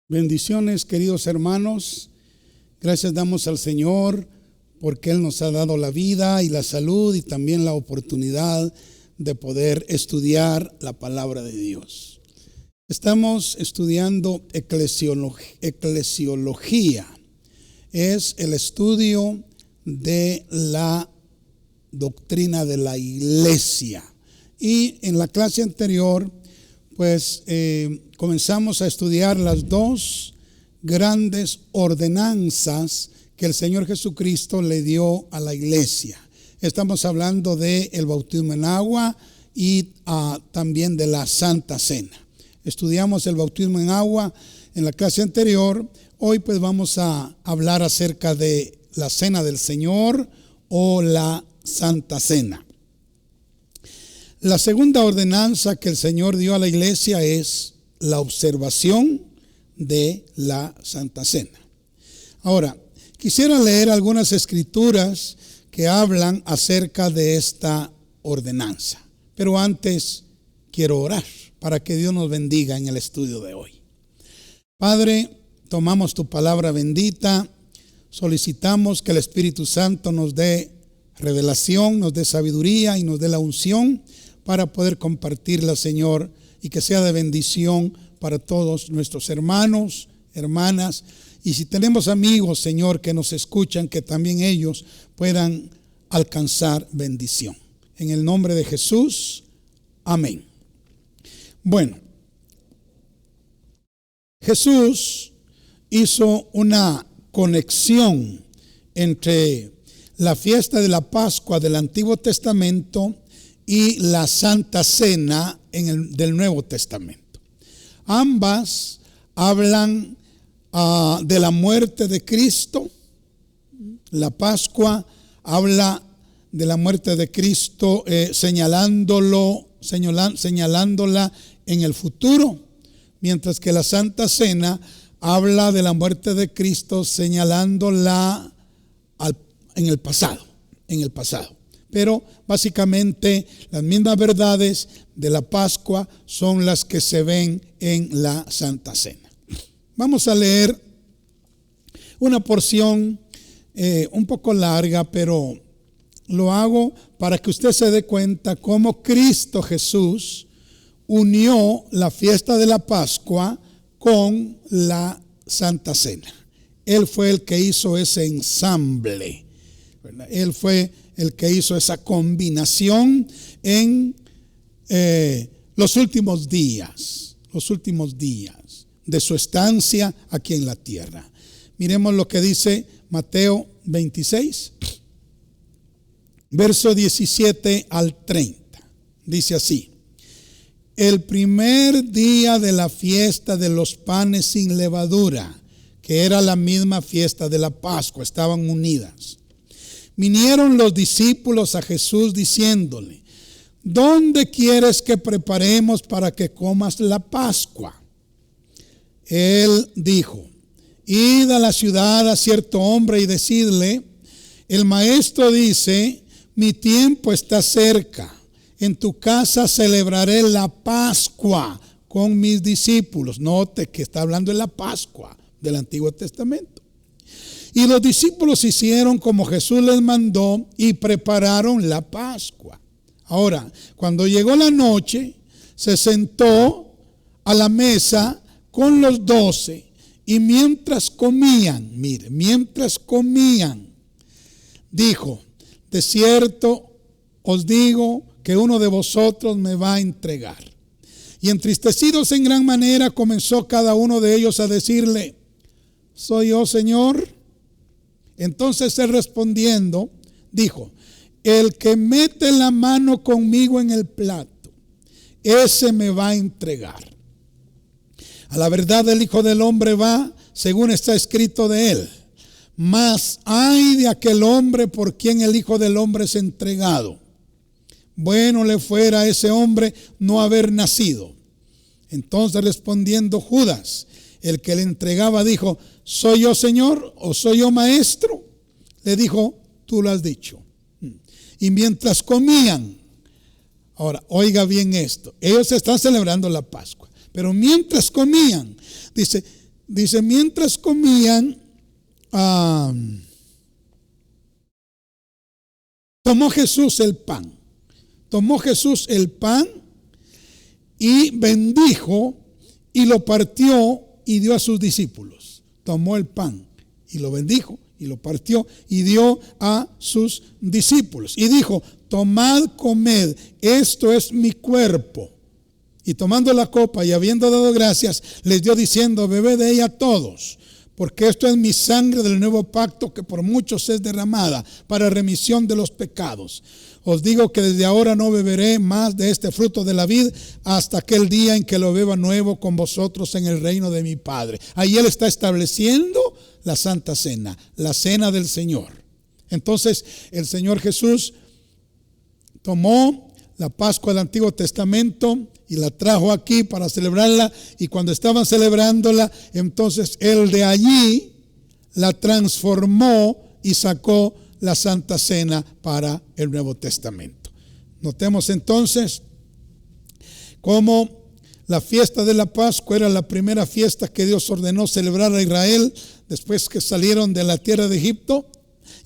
Bendiciones, queridos hermanos. Gracias damos al Señor porque Él nos ha dado la vida y la salud y también la oportunidad de poder estudiar la palabra de Dios. Estamos estudiando eclesiología. Es el estudio de la doctrina de la iglesia. Y en la clase anterior, comenzamos a estudiar las dos grandes ordenanzas que el Señor Jesucristo le dio a la iglesia. Estamos hablando de el bautismo en agua y también de la Santa Cena. Estudiamos el bautismo en agua en la clase anterior. Hoy pues vamos a hablar acerca de la Cena del Señor o la Santa Cena. La segunda ordenanza que el Señor dio a la iglesia es la observación de la Santa Cena. Ahora, quisiera leer algunas escrituras que hablan acerca de esta ordenanza. Pero antes quiero orar para que Dios nos bendiga en el estudio de hoy. Padre, tomamos tu palabra bendita, solicitamos que el Espíritu Santo nos dé revelación, nos dé sabiduría y nos dé la unción para poder compartirla, Señor, y que sea de bendición para todos nuestros hermanos, hermanas. Y si tenemos amigos, Señor, que nos escuchan, que también ellos puedan alcanzar bendición. En el nombre de Jesús, amén. Bueno, Jesús hizo una conexión entre la fiesta de la Pascua del Antiguo Testamento y la Santa Cena del Nuevo Testamento. Ambas hablan de la muerte de Cristo. La Pascua habla de la muerte de Cristo, señalándola en el futuro, mientras que la Santa Cena habla de la muerte de Cristo, señalándola en el pasado. Pero básicamente las mismas verdades de la Pascua son las que se ven en la Santa Cena. Vamos a leer una porción un poco larga, pero lo hago para que usted se dé cuenta cómo Cristo Jesús unió la fiesta de la Pascua con la Santa Cena. Él fue el que hizo ese ensamble, ¿verdad? Él fue el que hizo esa combinación en los últimos días de su estancia aquí en la tierra. Miremos lo que dice Mateo 26, verso 17 al 30. Dice así: el primer día de la fiesta de los panes sin levadura, que era la misma fiesta de la Pascua, estaban unidas. Vinieron los discípulos a Jesús diciéndole: ¿dónde quieres que preparemos para que comas la Pascua? Él dijo: id a la ciudad a cierto hombre y decidle: el maestro dice, mi tiempo está cerca. En tu casa celebraré la Pascua con mis discípulos. Note que está hablando de la Pascua del Antiguo Testamento. Y los discípulos hicieron como Jesús les mandó y prepararon la Pascua. Ahora, cuando llegó la noche, se sentó a la mesa con los 12 y mientras comían, dijo: de cierto os digo que uno de vosotros me va a entregar. Y entristecidos en gran manera comenzó cada uno de ellos a decirle: ¿soy yo, Señor? Entonces él respondiendo dijo: el que mete la mano conmigo en el plato, ese me va a entregar. A la verdad el Hijo del Hombre va según está escrito de él. Mas ay de aquel hombre por quien el Hijo del Hombre es entregado. Bueno le fuera a ese hombre no haber nacido. Entonces respondiendo Judas, el que le entregaba, dijo: ¿soy yo, Señor, o soy yo, maestro? Le dijo: tú lo has dicho. Y mientras comían, ahora oiga bien esto, ellos están celebrando la Pascua, pero mientras comían, dice, Dice, mientras comían, tomó Jesús el pan. Tomó Jesús el pan y bendijo y lo partió y dio a sus discípulos. Tomó el pan y lo bendijo y lo partió y dio a sus discípulos. Y dijo, tomad, comed, esto es mi cuerpo. Y tomando la copa y habiendo dado gracias, les dio diciendo, bebed de ella todos, porque esto es mi sangre del nuevo pacto que por muchos es derramada para remisión de los pecados. Os digo que desde ahora no beberé más de este fruto de la vid hasta aquel día en que lo beba nuevo con vosotros en el reino de mi Padre. Ahí Él está estableciendo la Santa Cena, la Cena del Señor. Entonces el Señor Jesús tomó la Pascua del Antiguo Testamento y la trajo aquí para celebrarla, y cuando estaban celebrándola, entonces Él de allí la transformó y sacó la Santa Cena para el Nuevo Testamento. Notemos entonces cómo la fiesta de la Pascua era la primera fiesta que Dios ordenó celebrar a Israel después que salieron de la tierra de Egipto,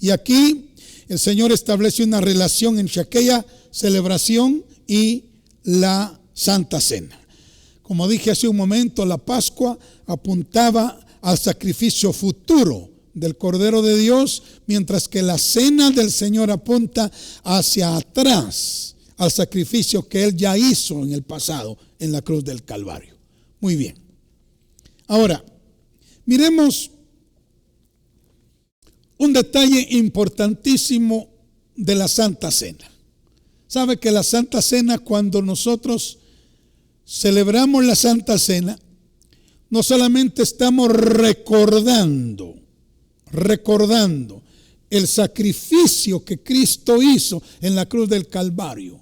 y aquí el Señor establece una relación entre aquella celebración y la Santa Cena. Como dije hace un momento, la Pascua apuntaba al sacrificio futuro del Cordero de Dios, mientras que la Cena del Señor apunta hacia atrás, al sacrificio que Él ya hizo en el pasado, en la cruz del Calvario. Muy bien. Ahora, miremos un detalle importantísimo de la Santa Cena. Sabe que la Santa Cena, cuando nosotros celebramos la Santa Cena, no solamente estamos recordando el sacrificio que Cristo hizo en la cruz del Calvario.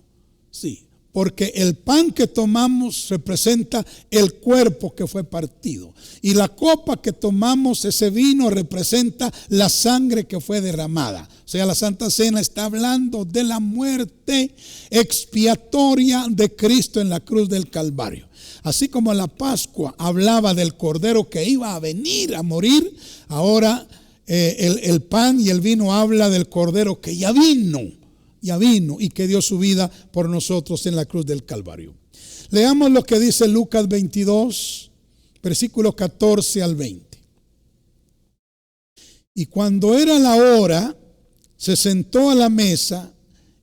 Sí, porque el pan que tomamos representa el cuerpo que fue partido, y la copa que tomamos, ese vino, representa la sangre que fue derramada. O sea, la Santa Cena está hablando de la muerte expiatoria de Cristo en la cruz del Calvario. Así como la Pascua hablaba del Cordero que iba a venir a morir, ahora el pan y el vino habla del Cordero que ya vino y que dio su vida por nosotros en la cruz del Calvario. Leamos lo que dice Lucas 22, versículo 14 al 20. Y cuando era la hora, se sentó a la mesa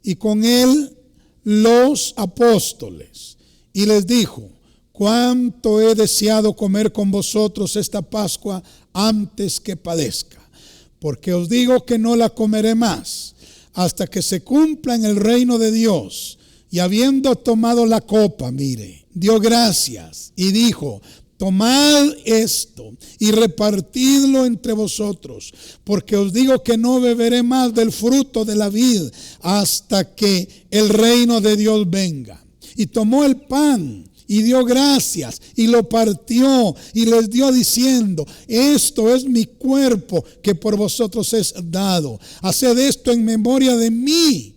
y con él los apóstoles, y les dijo, cuánto he deseado comer con vosotros esta Pascua antes que padezca, porque os digo que no la comeré más hasta que se cumpla en el reino de Dios. Y habiendo tomado la copa, mire, dio gracias y dijo, tomad esto y repartidlo entre vosotros, porque os digo que no beberé más del fruto de la vid hasta que el reino de Dios venga. Y tomó el pan y dio gracias y lo partió y les dio diciendo, esto es mi cuerpo que por vosotros es dado. Haced esto en memoria de mí.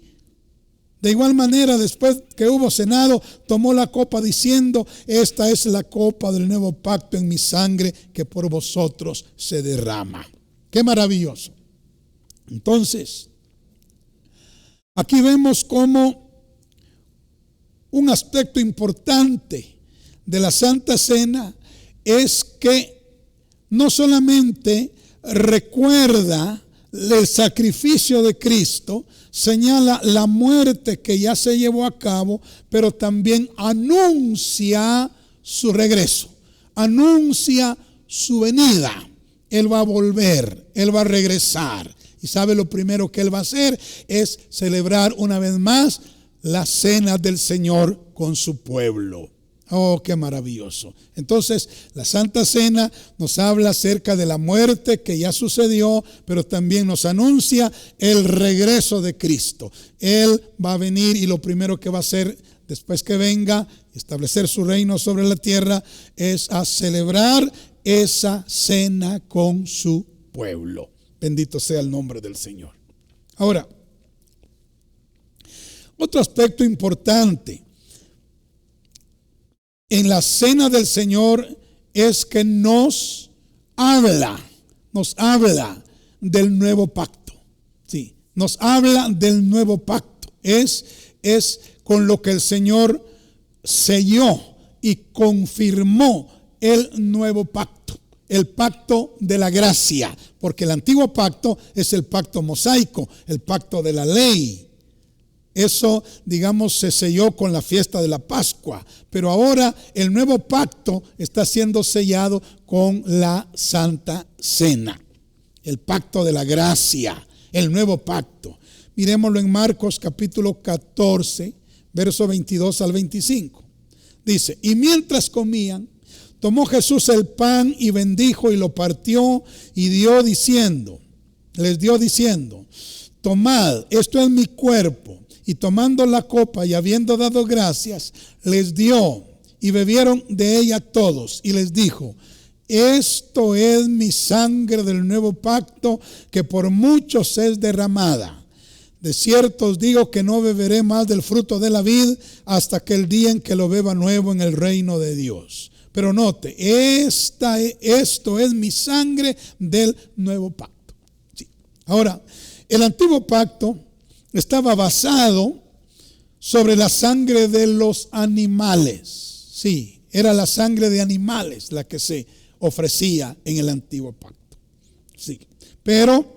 De igual manera, después que hubo cenado, tomó la copa diciendo, esta es la copa del nuevo pacto en mi sangre que por vosotros se derrama. Qué maravilloso. Entonces, aquí vemos cómo un aspecto importante de la Santa Cena es que no solamente recuerda el sacrificio de Cristo, señala la muerte que ya se llevó a cabo, pero también anuncia su regreso, anuncia su venida. Él va a volver, Él va a regresar. Y sabe, lo primero que Él va a hacer es celebrar una vez más la cena del Señor con su pueblo. Oh, qué maravilloso. Entonces, la Santa Cena nos habla acerca de la muerte que ya sucedió, pero también nos anuncia el regreso de Cristo. Él va a venir y lo primero que va a hacer después que venga, establecer su reino sobre la tierra, es a celebrar esa cena con su pueblo. Bendito sea el nombre del Señor. Ahora, otro aspecto importante en la cena del Señor es que nos nos habla del nuevo pacto. Sí, nos habla del nuevo pacto. Es con lo que el Señor selló y confirmó el nuevo pacto, el pacto de la gracia, porque el antiguo pacto es el pacto mosaico, el pacto de la ley. Eso, digamos, se selló con la fiesta de la Pascua, pero ahora el nuevo pacto está siendo sellado con la Santa Cena, el pacto de la gracia, el nuevo pacto. Miremoslo en Marcos capítulo 14, verso 22 al 25. Dice: y mientras comían, tomó Jesús el pan y bendijo y lo partió y les dio diciendo: tomad, esto es mi cuerpo. Y tomando la copa y habiendo dado gracias, les dio y bebieron de ella todos. Y les dijo: esto es mi sangre del nuevo pacto, que por muchos es derramada. De cierto os digo que no beberé más del fruto de la vid hasta que el día en que lo beba nuevo en el reino de Dios. Pero note, esto es mi sangre del nuevo pacto. Sí. Ahora, el antiguo pacto estaba basado sobre la sangre de los animales. Sí, era la sangre de animales la que se ofrecía en el antiguo pacto. Sí, pero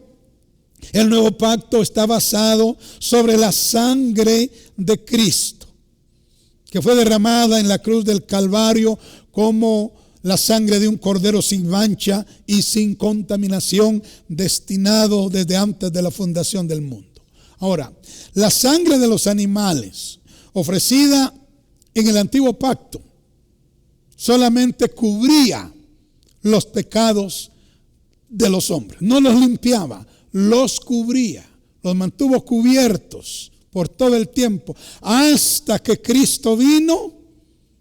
el nuevo pacto está basado sobre la sangre de Cristo, que fue derramada en la cruz del Calvario como la sangre de un cordero sin mancha y sin contaminación, destinado desde antes de la fundación del mundo. Ahora, la sangre de los animales ofrecida en el antiguo pacto solamente cubría los pecados de los hombres, no los limpiaba, los cubría, los mantuvo cubiertos por todo el tiempo, hasta que Cristo vino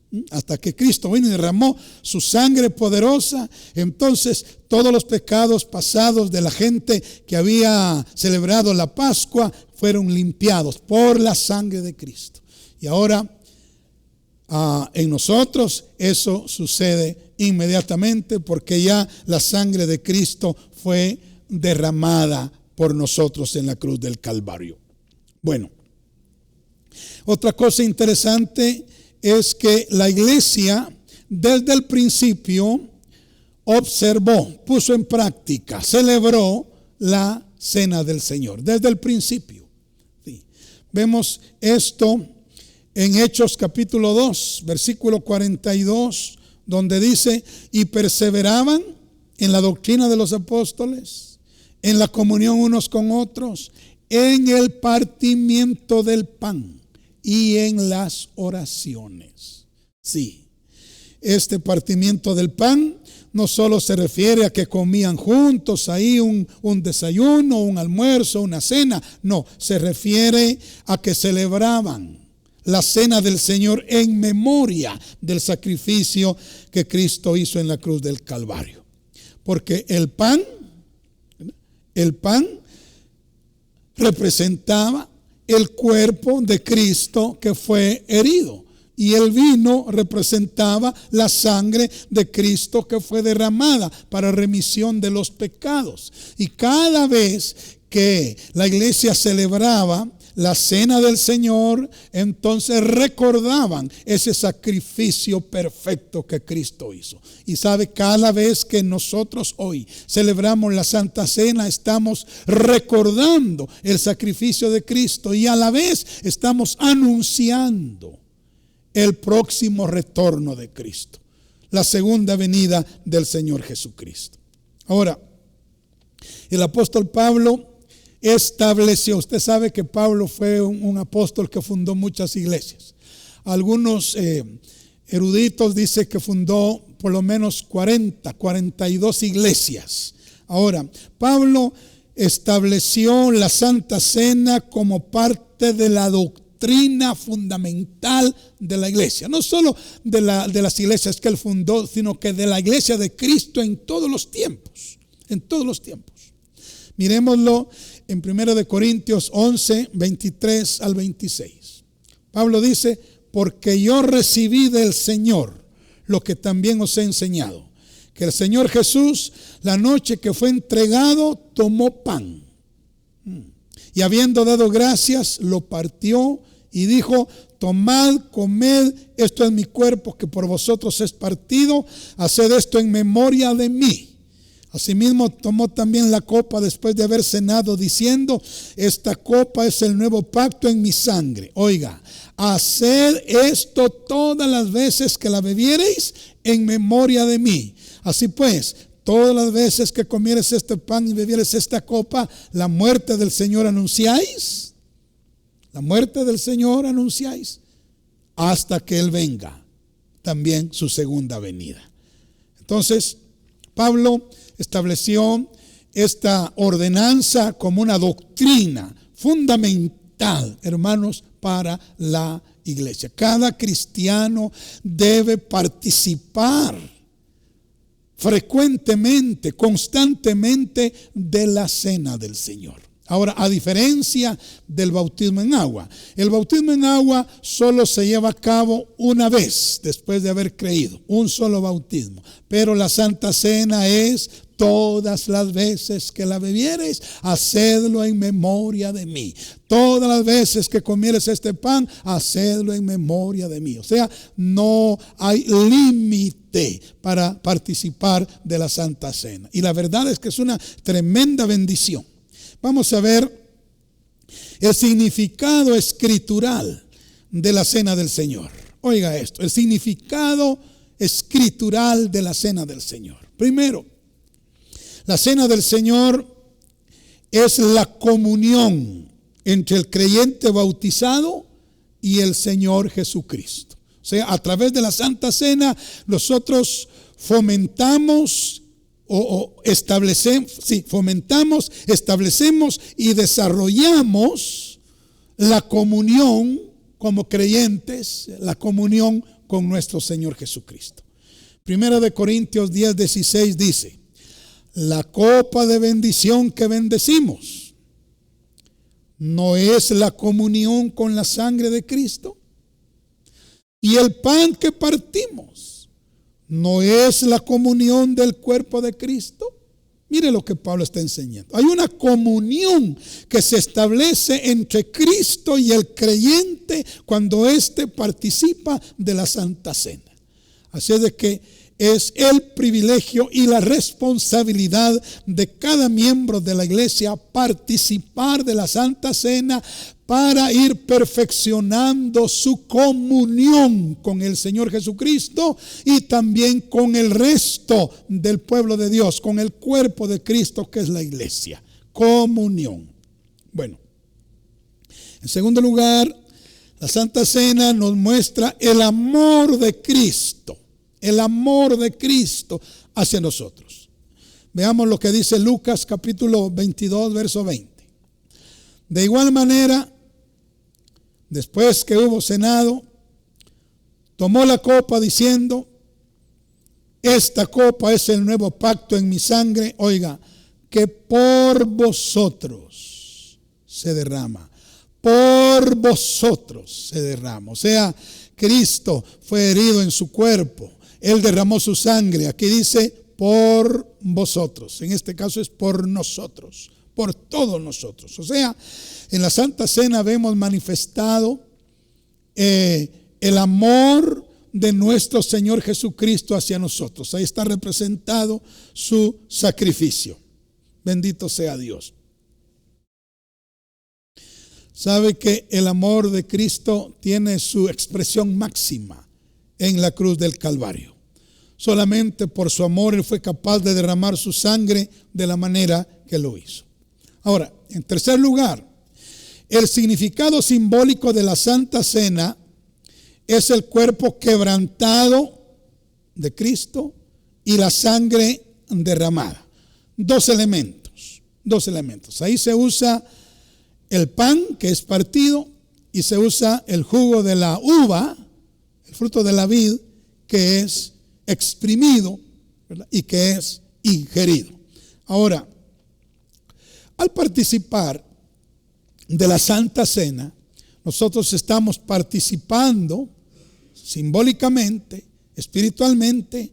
y derramó su sangre poderosa. Entonces todos los pecados pasados de la gente que había celebrado la Pascua fueron limpiados por la sangre de Cristo. Y ahora en nosotros eso sucede inmediatamente, porque ya la sangre de Cristo fue derramada por nosotros en la cruz del Calvario. Bueno, otra cosa interesante es que la iglesia desde el principio observó, puso en práctica, celebró la cena del Señor desde el principio. Sí. Vemos esto en Hechos capítulo 2, versículo 42, donde dice: y perseveraban en la doctrina de los apóstoles, en la comunión unos con otros, en el partimiento del pan y en las oraciones. Sí, este partimiento del pan no solo se refiere a que comían juntos ahí un desayuno, un almuerzo, una cena. No, se refiere a que celebraban la cena del Señor en memoria del sacrificio que Cristo hizo en la cruz del Calvario. Porque el pan representaba el cuerpo de Cristo que fue herido, y el vino representaba la sangre de Cristo que fue derramada para remisión de los pecados. Y cada vez que la iglesia celebraba la cena del Señor, entonces recordaban ese sacrificio perfecto que Cristo hizo. Y sabe, cada vez que nosotros hoy celebramos la Santa Cena, estamos recordando el sacrificio de Cristo, y a la vez estamos anunciando el próximo retorno de Cristo, la segunda venida del Señor Jesucristo. Ahora, el apóstol Pablo estableció, usted sabe que Pablo fue un apóstol que fundó muchas iglesias. Algunos eruditos dicen que fundó por lo menos 42 iglesias. Ahora, Pablo estableció la Santa Cena como parte de la doctrina fundamental de la iglesia. No solo de las iglesias que él fundó, sino que de la iglesia de Cristo en todos los tiempos. En todos los tiempos. Miremoslo en 1 Corintios 11, 23 al 26. Pablo dice: porque yo recibí del Señor lo que también os he enseñado, que el Señor Jesús, la noche que fue entregado, tomó pan. Y habiendo dado gracias, lo partió y dijo: tomad, comed, esto es mi cuerpo que por vosotros es partido, haced esto en memoria de mí. Asimismo tomó también la copa después de haber cenado, diciendo: esta copa es el nuevo pacto en mi sangre. Oiga, haced esto todas las veces que la bebiereis en memoria de mí. Así pues, todas las veces que comieres este pan y bebieres esta copa, la muerte del Señor anunciáis. La muerte del Señor anunciáis hasta que Él venga, también su segunda venida. Entonces, Pablo estableció esta ordenanza como una doctrina fundamental, hermanos, para la iglesia. Cada cristiano debe participar frecuentemente, constantemente de la cena del Señor. Ahora, a diferencia del bautismo en agua, el bautismo en agua solo se lleva a cabo una vez después de haber creído, un solo bautismo. Pero la Santa Cena es: todas las veces que la bebiereis, hacedlo en memoria de mí. Todas las veces que comieres este pan, hacedlo en memoria de mí. O sea, no hay límite para participar de la Santa Cena. Y la verdad es que es una tremenda bendición. Vamos a ver el significado escritural de la cena del Señor. Oiga esto, el significado escritural de la cena del Señor. Primero, la cena del Señor es la comunión entre el creyente bautizado y el Señor Jesucristo. O sea, a través de la Santa Cena nosotros fomentamos establecemos y desarrollamos la comunión como creyentes, la comunión con nuestro Señor Jesucristo. Primera de Corintios 10:16 dice: la copa de bendición que bendecimos, ¿no es la comunión con la sangre de Cristo? Y el pan que partimos, ¿no es la comunión del cuerpo de Cristo? Mire lo que Pablo está enseñando. Hay una comunión que se establece entre Cristo y el creyente cuando éste participa de la Santa Cena. Así es de que es el privilegio y la responsabilidad de cada miembro de la iglesia participar de la Santa Cena para ir perfeccionando su comunión con el Señor Jesucristo y también con el resto del pueblo de Dios, con el cuerpo de Cristo que es la iglesia. Comunión. Bueno, en segundo lugar, la Santa Cena nos muestra el amor de Cristo. El amor de Cristo hacia nosotros. Veamos lo que dice Lucas capítulo 22, verso 20. De igual manera, después que hubo cenado, tomó la copa diciendo: esta copa es el nuevo pacto en mi sangre, oiga, que por vosotros se derrama. Por vosotros se derrama. O sea, Cristo fue herido en su cuerpo. Él derramó su sangre. Aquí dice por vosotros. En este caso es por nosotros, por todos nosotros. O sea, en la Santa Cena vemos manifestado el amor de nuestro Señor Jesucristo hacia nosotros. Ahí está representado su sacrificio. Bendito sea Dios. Sabe que el amor de Cristo tiene su expresión máxima en la cruz del Calvario. Solamente por su amor Él fue capaz de derramar su sangre de la manera que lo hizo. Ahora, en tercer lugar, el significado simbólico de la Santa Cena es el cuerpo quebrantado de Cristo y la sangre derramada. Dos elementos. Ahí se usa el pan que es partido y se usa el jugo de la uva, el fruto de la vid, que es exprimido, ¿verdad? Y que es ingerido. Ahora, al participar de la Santa Cena, nosotros estamos participando simbólicamente, espiritualmente,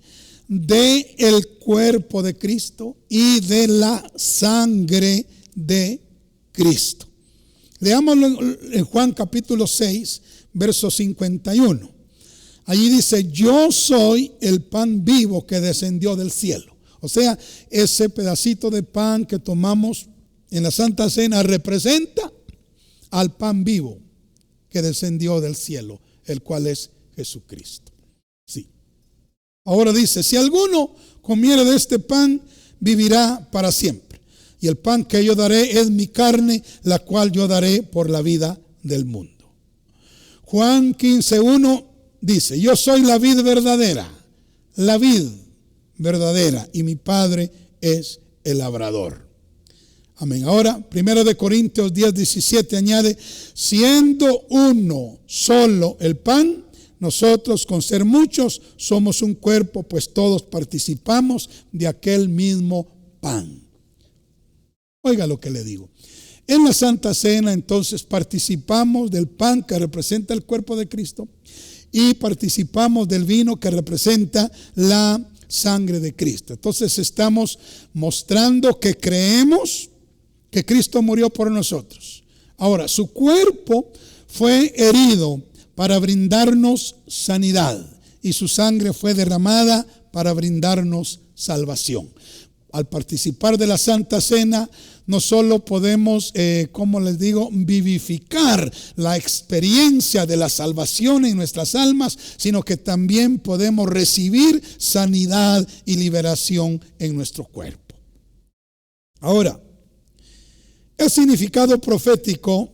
de el cuerpo de Cristo y de la sangre de Cristo. Leámoslo en Juan capítulo 6, verso 51. Allí dice: yo soy el pan vivo que descendió del cielo. O sea, ese pedacito de pan que tomamos en la Santa Cena representa al pan vivo que descendió del cielo, el cual es Jesucristo. Sí. Ahora dice: si alguno comiere de este pan, vivirá para siempre. Y el pan que yo daré es mi carne, la cual yo daré por la vida del mundo. Juan 15:1 dice: yo soy la vid verdadera, y mi Padre es el labrador. Amén. Ahora, 1 Corintios 10:17 añade: siendo uno solo el pan, nosotros con ser muchos somos un cuerpo, pues todos participamos de aquel mismo pan. Oiga lo que le digo. En la Santa Cena entonces participamos del pan que representa el cuerpo de Cristo y participamos del vino que representa la sangre de Cristo. Entonces estamos mostrando que creemos que Cristo murió por nosotros. Ahora, su cuerpo fue herido para brindarnos sanidad y su sangre fue derramada para brindarnos salvación. Al participar de la Santa Cena, no solo podemos, vivificar la experiencia de la salvación en nuestras almas, sino que también podemos recibir sanidad y liberación en nuestro cuerpo. Ahora, el significado profético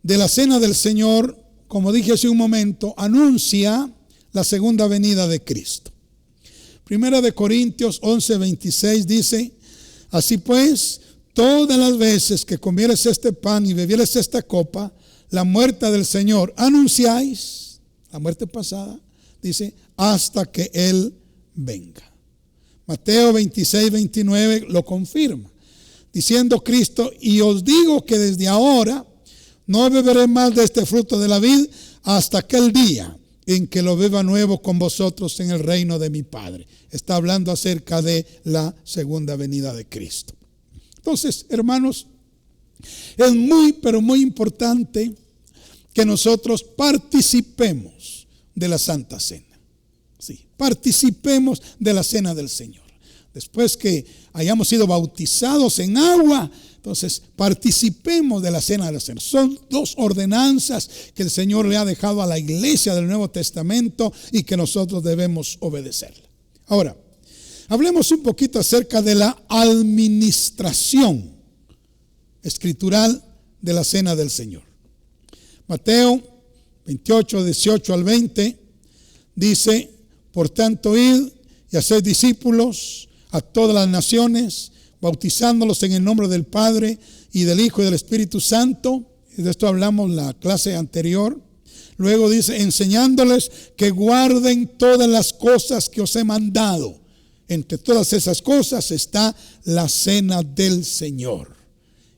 de la Cena del Señor, como dije hace un momento, anuncia la segunda venida de Cristo. 1 Corintios 11:26 dice: así pues, todas las veces que comieres este pan y bebieres esta copa, la muerte del Señor anunciáis, la muerte pasada, dice, hasta que Él venga. Mateo 26:29 lo confirma, diciendo Cristo: y os digo que desde ahora no beberé más de este fruto de la vid hasta aquel día en que lo beba nuevo con vosotros en el reino de mi Padre. Está hablando acerca de la segunda venida de Cristo. Entonces, hermanos, es muy, pero muy importante que nosotros participemos de la Santa Cena. Sí, participemos de la Cena del Señor. Después que hayamos sido bautizados en agua, entonces participemos de la Cena del Señor. Son dos ordenanzas que el Señor le ha dejado a la iglesia del Nuevo Testamento y que nosotros debemos obedecerla. Ahora, hablemos un poquito acerca de la administración escritural de la Cena del Señor. Mateo 28:18 al 20 dice: por tanto, id y haced discípulos a todas las naciones, bautizándolos en el nombre del Padre y del Hijo y del Espíritu Santo. Y de esto hablamos la clase anterior. Luego dice: enseñándoles que guarden todas las cosas que os he mandado. Entre todas esas cosas está la Cena del Señor.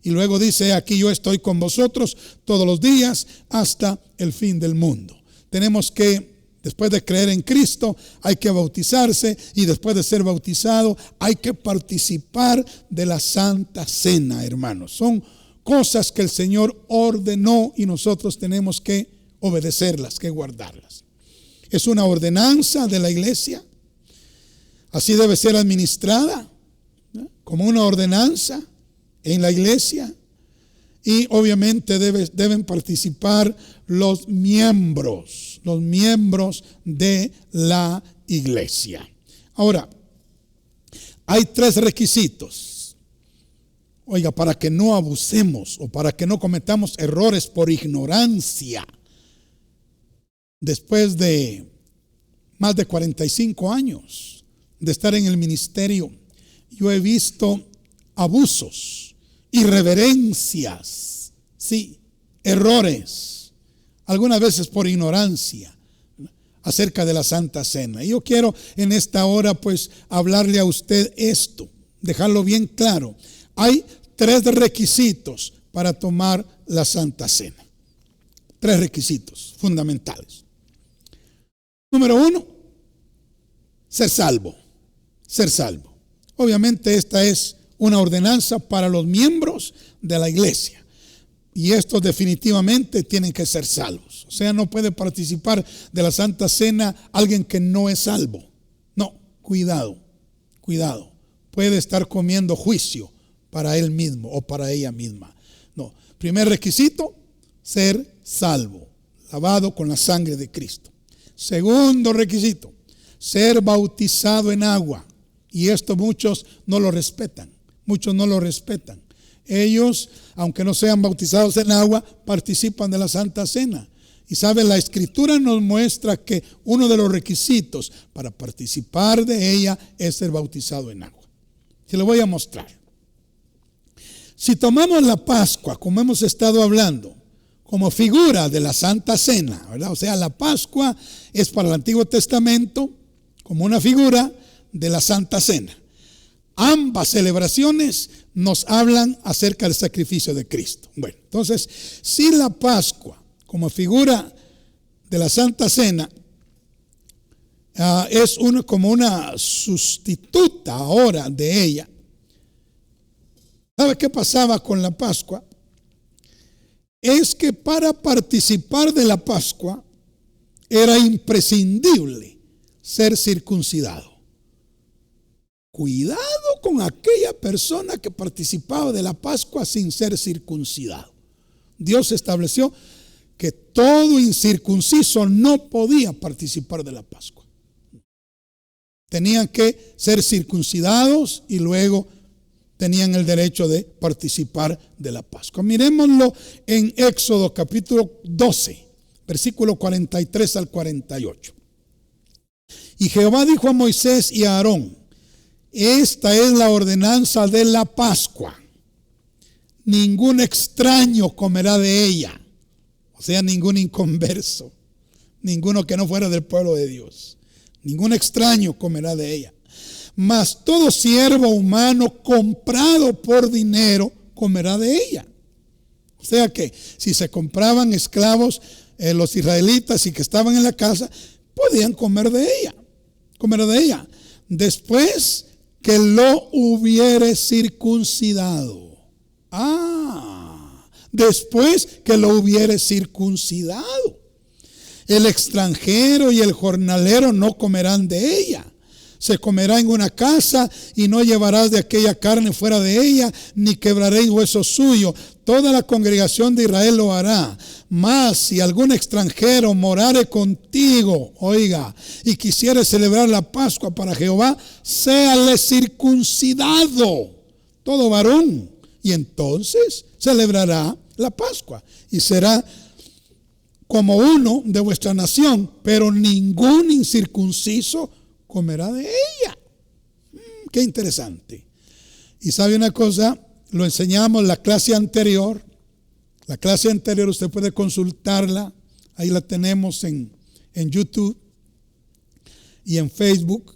Y luego dice: aquí yo estoy con vosotros todos los días hasta el fin del mundo. Tenemos que, después de creer en Cristo, hay que bautizarse, y después de ser bautizado hay que participar de la Santa Cena, hermanos. Son cosas que el Señor ordenó y nosotros tenemos que obedecerlas, que guardarlas. Es una ordenanza de la iglesia. Así debe ser administrada, ¿no?, como una ordenanza en la iglesia. Y obviamente deben participar los miembros de la iglesia. Ahora, hay 3 requisitos. Oiga, para que no abusemos o para que no cometamos errores por ignorancia. Después de más de 45 años de estar en el ministerio, yo he visto abusos, irreverencias, sí, errores, algunas veces por ignorancia, acerca de la Santa Cena. Y yo quiero en esta hora pues hablarle a usted esto, dejarlo bien claro. Hay 3 requisitos para tomar la Santa Cena. 3 requisitos fundamentales. Número 1, ser salvo, ser salvo. Obviamente esta es una ordenanza para los miembros de la iglesia. Y estos definitivamente tienen que ser salvos. O sea, no puede participar de la Santa Cena alguien que no es salvo. No, cuidado, cuidado. Puede estar comiendo juicio para él mismo o para ella misma. No, primer requisito, ser salvo, lavado con la sangre de Cristo. Segundo requisito, ser bautizado en agua. Y esto muchos no lo respetan. Muchos no lo respetan. Ellos, aunque no sean bautizados en agua, participan de la Santa Cena. Y saben, la Escritura nos muestra que uno de los requisitos para participar de ella es ser bautizado en agua. Se lo voy a mostrar. Si tomamos la Pascua, como hemos estado hablando, como figura de la Santa Cena, ¿verdad? O sea, la Pascua es para el Antiguo Testamento como una figura de la Santa Cena. Ambas celebraciones nos hablan acerca del sacrificio de Cristo. Bueno, entonces, si la Pascua como figura de la Santa Cena es como una sustituta ahora de ella, ¿sabe qué pasaba con la Pascua? Es que para participar de la Pascua era imprescindible ser circuncidado. Cuidado con aquella persona que participaba de la Pascua sin ser circuncidado. Dios estableció que todo incircunciso no podía participar de la Pascua. Tenían que ser circuncidados y luego tenían el derecho de participar de la Pascua. Miremoslo en Éxodo capítulo 12, versículo 43 al 48. Y Jehová dijo a Moisés y a Aarón: esta es la ordenanza de la Pascua. Ningún extraño comerá de ella. O sea, ningún inconverso, ninguno que no fuera del pueblo de Dios. Ningún extraño comerá de ella. Mas todo siervo humano comprado por dinero comerá de ella. O sea que si se compraban esclavos los israelitas y que estaban en la casa, podían comer de ella. Comer de ella. Después que lo hubiere circuncidado. Después que lo hubiere circuncidado. El extranjero y el jornalero no comerán de ella. Se comerá en una casa y no llevarás de aquella carne fuera de ella, ni quebraréis hueso suyo. Toda la congregación de Israel lo hará. Mas si algún extranjero morare contigo, oiga, y quisiere celebrar la Pascua para Jehová, séale circuncidado todo varón, y entonces celebrará la Pascua y será como uno de vuestra nación, pero ningún incircunciso comerá de ella. Qué interesante. Y sabe una cosa, lo enseñamos en la clase anterior. La clase anterior usted puede consultarla, ahí la tenemos en YouTube y en Facebook.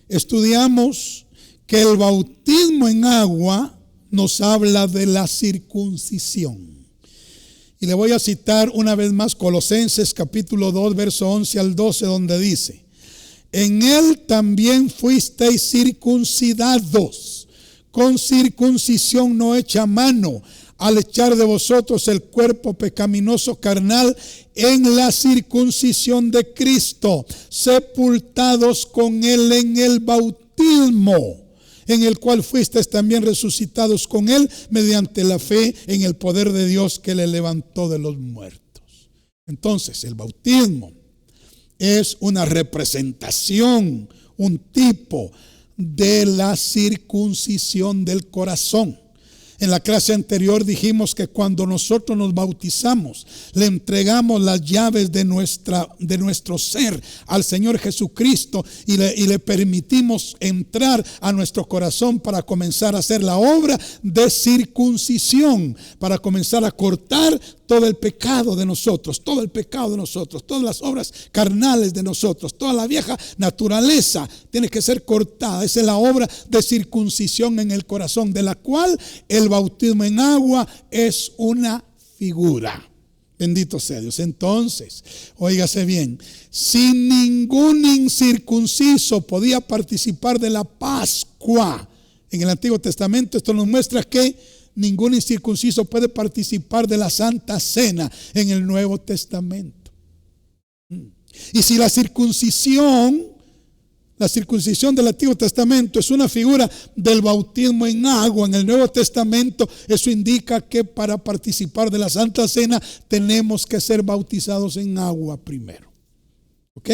Estudiamos que el bautismo en agua nos habla de la circuncisión. Y le voy a citar una vez más Colosenses capítulo 2, verso 11 al 12, donde dice: en él también fuisteis circuncidados, con circuncisión no hecha a mano, al echar de vosotros el cuerpo pecaminoso carnal en la circuncisión de Cristo, sepultados con él en el bautismo, en el cual fuisteis también resucitados con él mediante la fe en el poder de Dios que le levantó de los muertos. Entonces, el bautismo es una representación, un tipo de la circuncisión del corazón. En la clase anterior dijimos que cuando nosotros nos bautizamos, le entregamos las llaves de nuestro ser al Señor Jesucristo y le permitimos entrar a nuestro corazón para comenzar a hacer la obra de circuncisión, para comenzar a cortar todo el pecado de nosotros, todo el pecado de nosotros, todas las obras carnales de nosotros, toda la vieja naturaleza tiene que ser cortada. Esa es la obra de circuncisión en el corazón, de la cual el bautismo en agua es una figura. Bendito sea Dios. Entonces, óigase bien, si ningún incircunciso podía participar de la Pascua en el Antiguo Testamento, esto nos muestra que ningún incircunciso puede participar de la Santa Cena en el Nuevo Testamento. Y si la circuncisión del Antiguo Testamento es una figura del bautismo en agua en el Nuevo Testamento, eso indica que para participar de la Santa Cena tenemos que ser bautizados en agua primero. ¿Ok?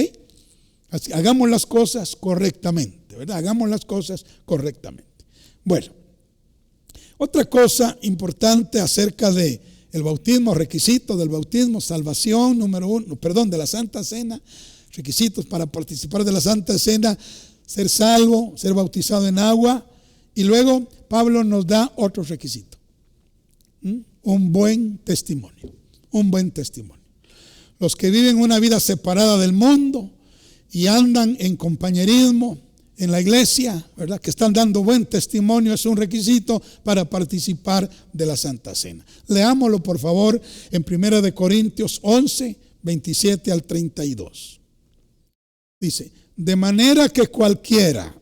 Así, hagamos las cosas correctamente, ¿verdad? Hagamos las cosas correctamente. Bueno, otra cosa importante acerca de el bautismo, requisitos del bautismo, salvación, de la Santa Cena. Requisitos para participar de la Santa Cena: ser salvo, ser bautizado en agua. Y luego Pablo nos da otro requisito: un buen testimonio. Un buen testimonio. Los que viven una vida separada del mundo y andan en compañerismo en la iglesia, ¿verdad?, que están dando buen testimonio, es un requisito para participar de la Santa Cena. Leámoslo por favor en 1 Corintios 11, 27 al 32. Dice: de manera que cualquiera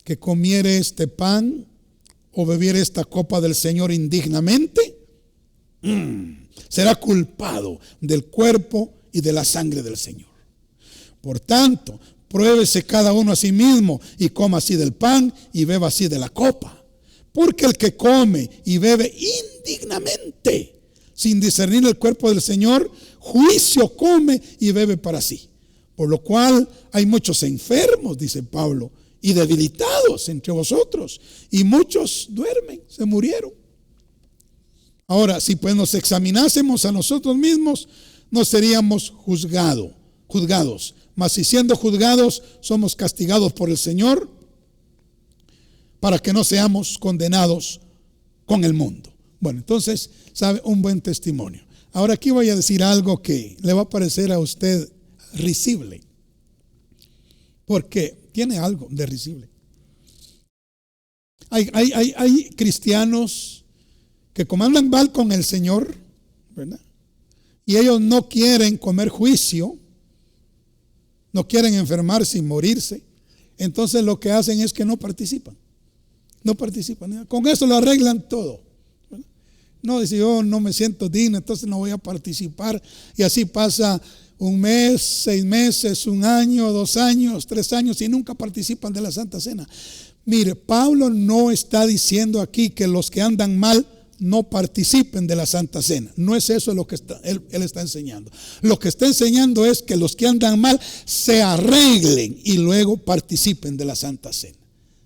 que comiere este pan o bebiere esta copa del Señor indignamente, será culpado del cuerpo y de la sangre del Señor. Por tanto, pruébese cada uno a sí mismo y coma así del pan y beba así de la copa. Porque el que come y bebe indignamente, sin discernir el cuerpo del Señor, juicio come y bebe para sí. Por lo cual hay muchos enfermos, dice Pablo, y debilitados entre vosotros, y muchos duermen, se murieron. Ahora, si pues nos examinásemos a nosotros mismos, no seríamos juzgados. Mas si siendo juzgados somos castigados por el Señor, para que no seamos condenados con el mundo. Bueno, entonces, ¿sabe? Un buen testimonio. Ahora aquí voy a decir algo que le va a parecer a usted risible, porque tiene algo de risible. Hay cristianos que comandan mal con el Señor, ¿verdad? Y ellos no quieren comer juicio, no quieren enfermarse y morirse. Entonces lo que hacen es que no participan. Con eso lo arreglan todo. No, dice: yo no me siento digno, entonces no voy a participar. Y así pasa un mes, 6 meses, 1 año, 2 años, 3 años, y nunca participan de la Santa Cena. Mire, Pablo no está diciendo aquí que los que andan mal no participen de la Santa Cena. No es eso lo que él está enseñando. Lo que está enseñando es que los que andan mal se arreglen y luego participen de la Santa Cena.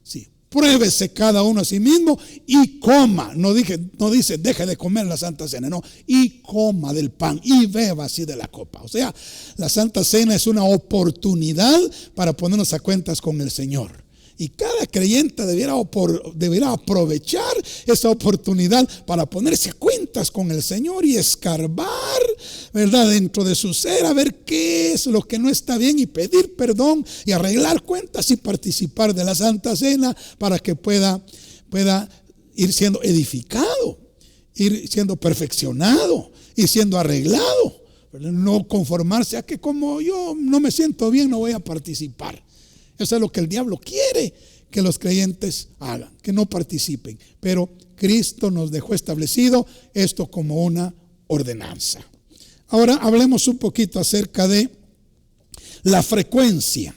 Sí. Pruébese cada uno a sí mismo y coma. No dice deje de comer la Santa Cena, no. Y coma del pan y beba así de la copa. O sea, la Santa Cena es una oportunidad para ponernos a cuentas con el Señor. Y cada creyente debiera aprovechar esa oportunidad para ponerse a cuentas con el Señor y escarbar, ¿verdad?, dentro de su ser, a ver qué es lo que no está bien y pedir perdón y arreglar cuentas y participar de la Santa Cena para que pueda ir siendo edificado, ir siendo perfeccionado, ir siendo arreglado, ¿verdad? No conformarse a que como yo no me siento bien no voy a participar. Eso es lo que el diablo quiere que los creyentes hagan, que no participen. Pero Cristo nos dejó establecido esto como una ordenanza. Ahora hablemos un poquito acerca de la frecuencia.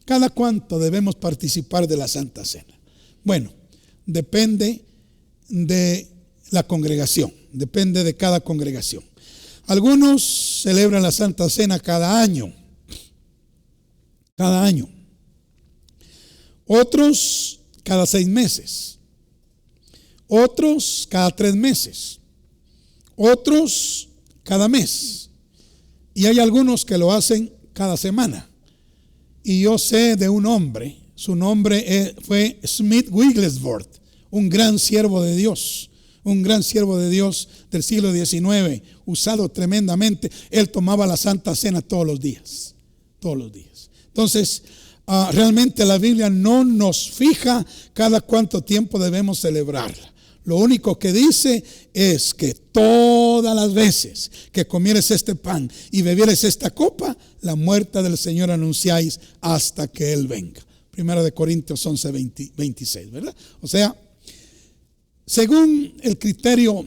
¿Cada cuánto debemos participar de la Santa Cena? Bueno, depende de la congregación, depende de cada congregación. Algunos celebran la Santa Cena cada año. Otros cada 6 meses, otros cada 3 meses, otros cada mes, y hay algunos que lo hacen cada semana. Y yo sé de un hombre, su nombre fue Smith Wigglesworth, un gran siervo de Dios del siglo XIX, usado tremendamente. Él tomaba la Santa Cena todos los días. Entonces, realmente la Biblia no nos fija cada cuánto tiempo debemos celebrarla. Lo único que dice es que todas las veces que comieres este pan y bebieres esta copa, la muerte del Señor anunciáis hasta que Él venga. Primera de Corintios 11, 26, ¿verdad? O sea, según el criterio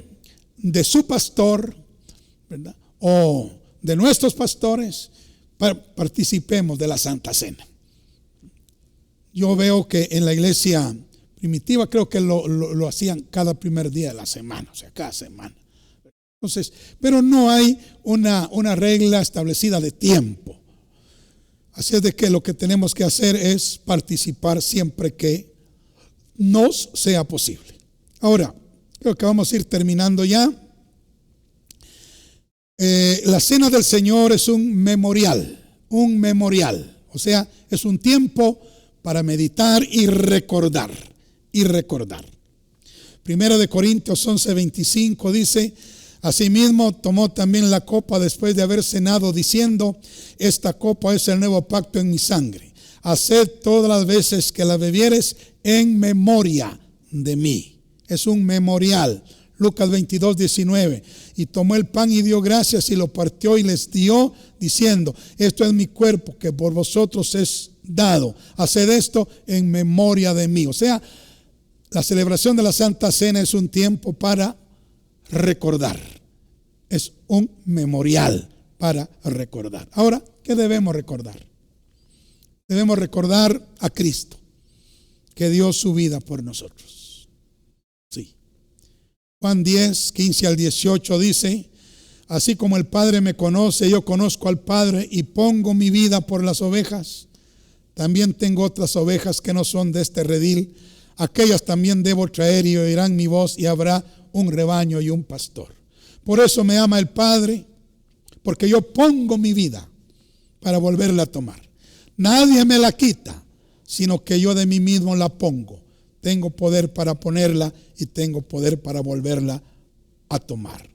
de su pastor, ¿verdad?, o de nuestros pastores, participemos de la Santa Cena. Yo veo que en la iglesia primitiva creo que lo hacían cada primer día de la semana, o sea, cada semana. Entonces, pero no hay una regla establecida de tiempo. Así es de que lo que tenemos que hacer es participar siempre que nos sea posible. Ahora, creo que vamos a ir terminando ya. La cena del Señor es un memorial, o sea, es un tiempo para meditar y recordar. Primera de Corintios 11, 25 dice: asimismo tomó también la copa después de haber cenado, diciendo: esta copa es el nuevo pacto en mi sangre. Haced todas las veces que la bebieres en memoria de mí. Es un memorial. Lucas 22, 19. Y tomó el pan y dio gracias y lo partió y les dio, diciendo: esto es mi cuerpo que por vosotros es dado. Haced esto en memoria de mí. O sea, la celebración de la Santa Cena es un tiempo para recordar. Es un memorial para recordar. Ahora, ¿qué debemos recordar? Debemos recordar a Cristo, que dio su vida por nosotros. Sí. Juan 10, 15 al 18 dice: así como el Padre me conoce, yo conozco al Padre y pongo mi vida por las ovejas. También tengo otras ovejas que no son de este redil. Aquellas también debo traer y oirán mi voz, y habrá un rebaño y un pastor. Por eso me ama el Padre, porque yo pongo mi vida para volverla a tomar. Nadie me la quita, sino que yo de mí mismo la pongo. Tengo poder para ponerla y tengo poder para volverla a tomar.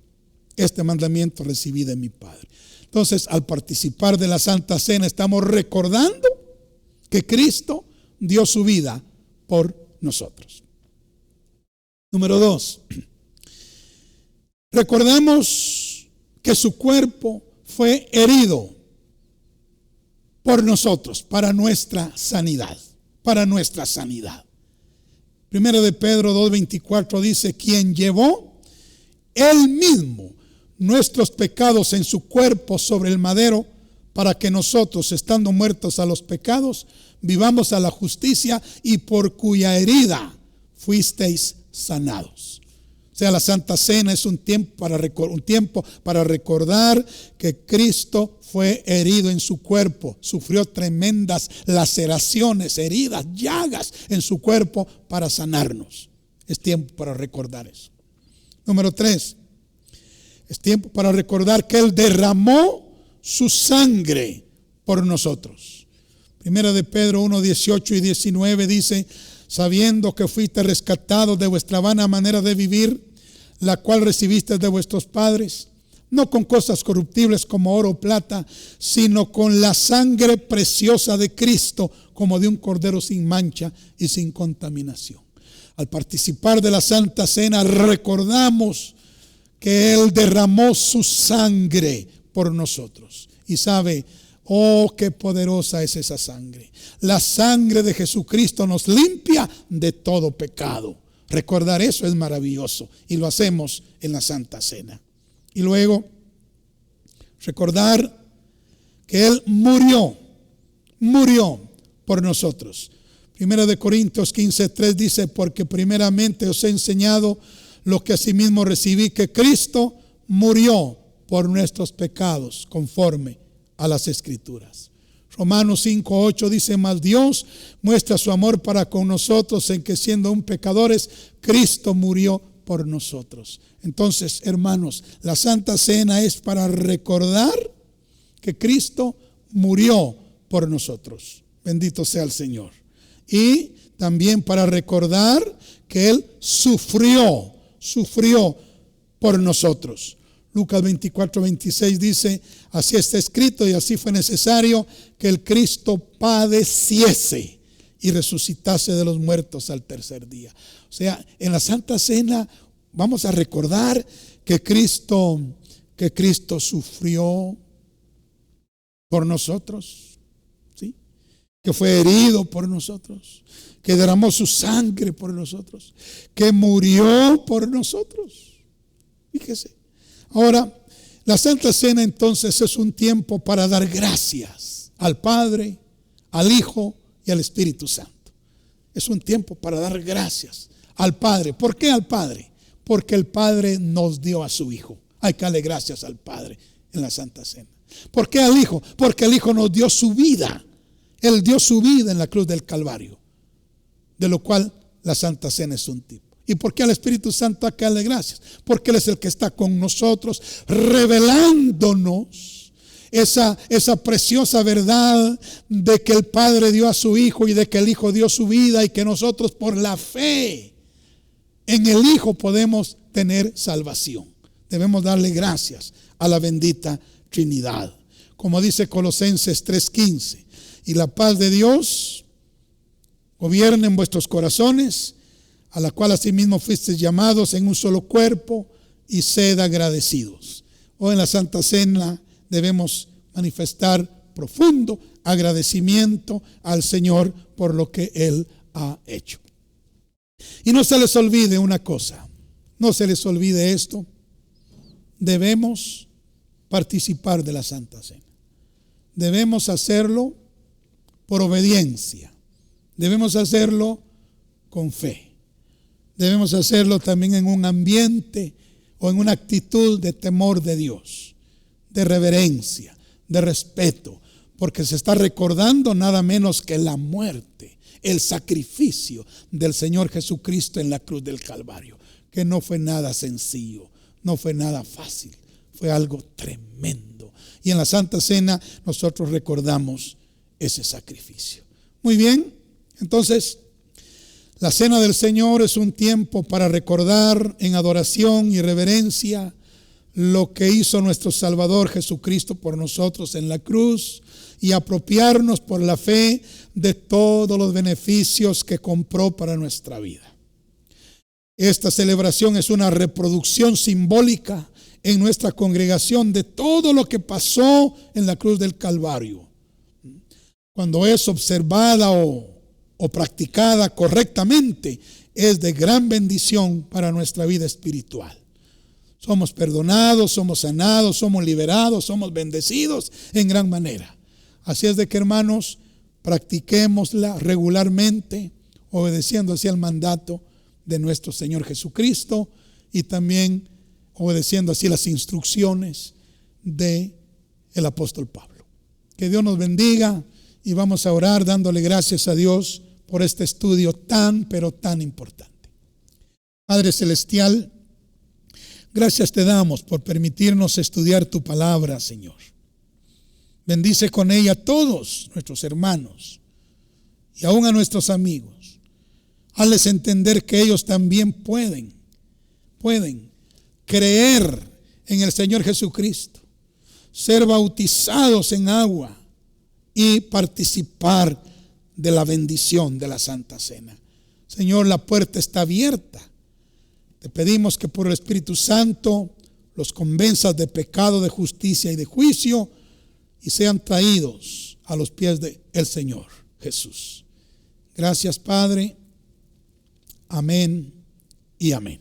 Este mandamiento recibí de mi Padre. Entonces, al participar de la Santa Cena, estamos recordando que Cristo dio su vida por nosotros. Número 2. Recordamos que su cuerpo fue herido por nosotros, para nuestra sanidad. Para nuestra sanidad. Primera de Pedro 2:24 dice: quien llevó él mismo nuestros pecados en su cuerpo sobre el madero, para que nosotros, estando muertos a los pecados, vivamos a la justicia, y por cuya herida fuisteis sanados. O sea, la Santa Cena es un tiempo para recordar que Cristo fue herido en su cuerpo, sufrió tremendas laceraciones, heridas, llagas en su cuerpo para sanarnos. Es tiempo para recordar eso. Número 3, es tiempo para recordar que Él derramó su sangre por nosotros. Primera de Pedro 1, 18 y 19 dice: sabiendo que fuiste rescatados de vuestra vana manera de vivir, la cual recibiste de vuestros padres, no con cosas corruptibles como oro o plata, sino con la sangre preciosa de Cristo, como de un cordero sin mancha y sin contaminación. Al participar de la Santa Cena, recordamos que Él derramó su sangre por nosotros. Y sabe, oh, qué poderosa es esa sangre. La sangre de Jesucristo nos limpia de todo pecado. Recordar eso es maravilloso, y lo hacemos en la Santa Cena. Y luego, recordar que Él murió por nosotros. Primera de Corintios 15:3 dice: porque primeramente os he enseñado lo que asimismo recibí, que Cristo murió por nuestros pecados, conforme a las Escrituras. Romanos 5:8 dice: mas Dios muestra su amor para con nosotros, en que siendo aún pecadores, Cristo murió por nosotros. Entonces, hermanos, la Santa Cena es para recordar que Cristo murió por nosotros. Bendito sea el Señor. Y también para recordar que Él sufrió por nosotros. Lucas 24:26 dice: así está escrito y así fue necesario que el Cristo padeciese y resucitase de los muertos al tercer día. O sea, en la Santa Cena vamos a recordar que Cristo sufrió por nosotros, ¿sí? Que fue herido por nosotros, que derramó su sangre por nosotros, que murió por nosotros. Fíjese. Ahora, la Santa Cena entonces es un tiempo para dar gracias al Padre, al Hijo y al Espíritu Santo. Es un tiempo para dar gracias al Padre. ¿Por qué al Padre? Porque el Padre nos dio a su Hijo. Hay que darle gracias al Padre en la Santa Cena. ¿Por qué al Hijo? Porque el Hijo nos dio su vida. Él dio su vida en la cruz del Calvario, de lo cual la Santa Cena es un tipo. ¿Y por qué al Espíritu Santo hay que darle gracias? Porque Él es el que está con nosotros, revelándonos esa preciosa verdad de que el Padre dio a su Hijo y de que el Hijo dio su vida, y que nosotros por la fe en el Hijo podemos tener salvación. Debemos darle gracias a la bendita Trinidad. Como dice Colosenses 3:15, y la paz de Dios gobierne en vuestros corazones, a la cual asimismo fuisteis llamados en un solo cuerpo, y sed agradecidos. Hoy en la Santa Cena debemos manifestar profundo agradecimiento al Señor por lo que Él ha hecho. Y no se les olvide una cosa, no se les olvide esto: debemos participar de la Santa Cena. Debemos hacerlo por obediencia, debemos hacerlo con fe. Debemos hacerlo también en un ambiente o en una actitud de temor de Dios, de reverencia, de respeto, porque se está recordando nada menos que la muerte, el sacrificio del Señor Jesucristo en la cruz del Calvario, que no fue nada sencillo, no fue nada fácil, fue algo tremendo. Y en la Santa Cena nosotros recordamos ese sacrificio. Muy bien, entonces la Cena del Señor es un tiempo para recordar en adoración y reverencia lo que hizo nuestro Salvador Jesucristo por nosotros en la cruz, y apropiarnos por la fe de todos los beneficios que compró para nuestra vida. Esta celebración es una reproducción simbólica en nuestra congregación de todo lo que pasó en la cruz del Calvario. Cuando es observada o practicada correctamente, es de gran bendición para nuestra vida espiritual. Somos perdonados, somos sanados, somos liberados, somos bendecidos en gran manera. Así es de que, hermanos, practiquémosla regularmente, obedeciendo así al mandato de nuestro Señor Jesucristo, y también obedeciendo así las instrucciones del apóstol Pablo. Que Dios nos bendiga, y vamos a orar dándole gracias a Dios por este estudio tan, pero tan importante. Padre Celestial, gracias te damos por permitirnos estudiar tu palabra, Señor. Bendice con ella a todos nuestros hermanos y aún a nuestros amigos. Hazles entender que ellos también pueden creer en el Señor Jesucristo, ser bautizados en agua y participar de la bendición de la Santa Cena. Señor, la puerta está abierta. Te pedimos que por el Espíritu Santo los convenzas de pecado, de justicia y de juicio, y sean traídos a los pies del Señor Jesús. Gracias, Padre. Amén y amén.